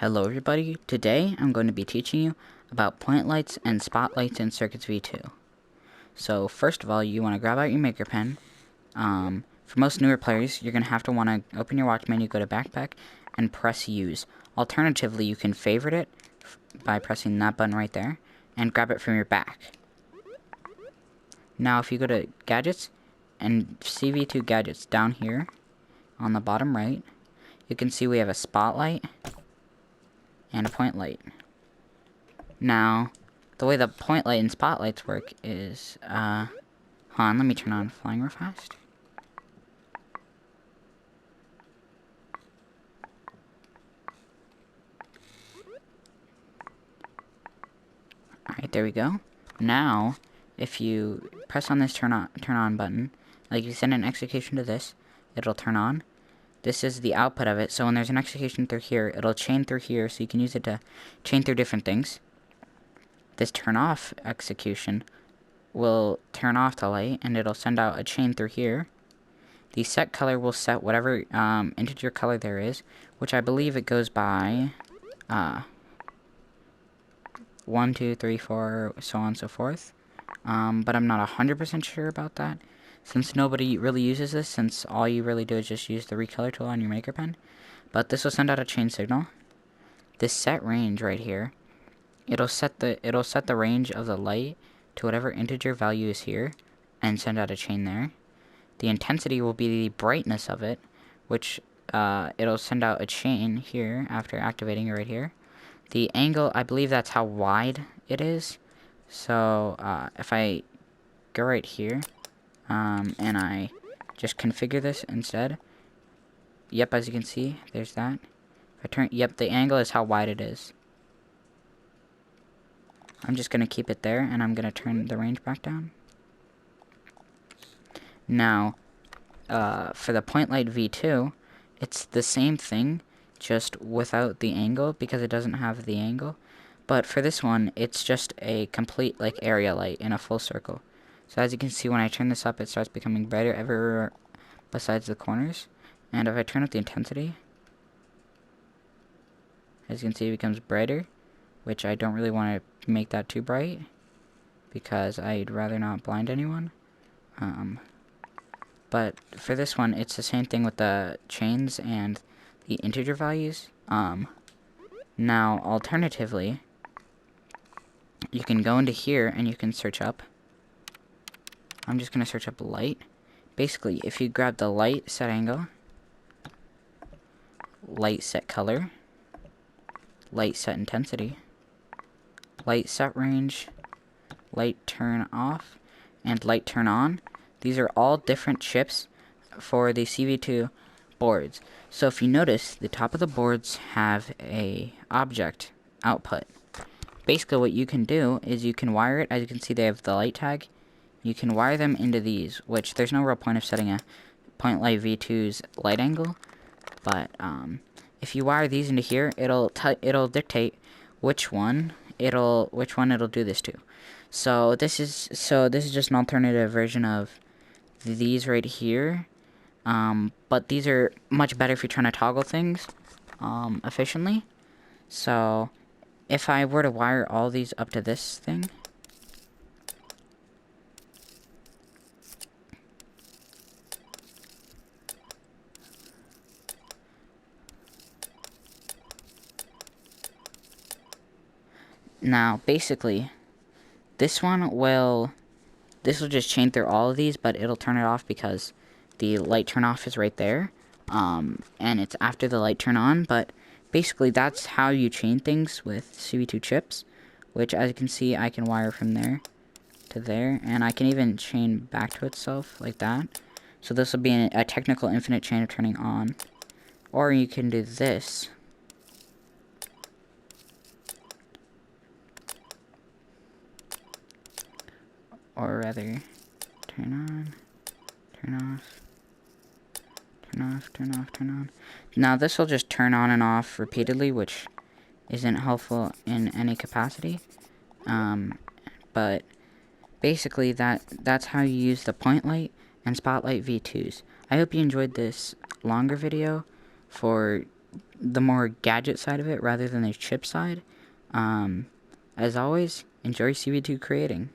Hello everybody, today I'm going to be teaching you about point lights and spotlights in Circuits V2. So first of all, you want to grab out your maker pen. For most newer players, you're going to have to want to open your watch menu, go to backpack, and press use. Alternatively, you can favorite it by pressing that button right there, and grab it from your back. Now if you go to gadgets, and CV2 gadgets down here, on the bottom right, you can see we have a spotlight and a point light. Now, the way the point light and spotlights work is, hold on, let me turn on flying real fast. Alright, there we go. Now, if you press on this turn on button, like you send an execution to this, it'll turn on. This is the output of it, so when there's an execution through here, it'll chain through here, so you can use it to chain through different things. This turn off execution will turn off the light, and it'll send out a chain through here. The set color will set whatever integer color there is, which I believe it goes by 1, 2, 3, 4, so on and so forth. But I'm not 100% sure about that, since nobody really uses this, since all you really do is just use the recolor tool on your maker pen. But this will send out a chain signal. This set range right here, it'll set the range of the light to whatever integer value is here, and send out a chain there. The intensity will be the brightness of it, which it'll send out a chain here after activating it right here. The angle, I believe that's how wide it is. So if I go right here, and I just configure this instead, yep, as you can see, there's that. If I turn, yep, the angle is how wide it is. I'm just going to keep it there, and I'm going to turn the range back down. Now, for the point light V2, it's the same thing, just without the angle, because it doesn't have the angle. But for this one, it's just a complete, like, area light in a full circle. So as you can see, when I turn this up, it starts becoming brighter everywhere besides the corners. And if I turn up the intensity, as you can see, it becomes brighter, which I don't really want to make that too bright, because I'd rather not blind anyone. But for this one, it's the same thing with the chains and the integer values. Now, alternatively, you can go into here and you can search up. I'm just going to search up light. Basically, if you grab the light set angle, light set color, light set intensity, light set range, light turn off, and light turn on, these are all different chips for the CV2 boards. So if you notice, the top of the boards have a object output. Basically what you can do is you can wire it, as you can see they have the light tag. You can wire them into these, which there's no real point of setting a point light V2's light angle, but if you wire these into here, it'll dictate which one it'll do this to. So this is just an alternative version of these right here, but these are much better if you're trying to toggle things efficiently. So if I were to wire all these up to this thing, now basically this will just chain through all of these, but it'll turn it off because the light turn off is right there, and it's after the light turn on. But basically that's how you chain things with CV2 chips, which as you can see I can wire from there to there, and I can even chain back to itself like that. So this will be a technical infinite chain of turning on. Or you can do this. Or rather, turn on, turn off, turn off, turn off, turn on. Now this will just turn on and off repeatedly, which isn't helpful in any capacity. But basically that's how you use the point light and spotlight V2s. I hope you enjoyed this longer video for the more gadget side of it rather than the chip side. As always, enjoy CV2 creating.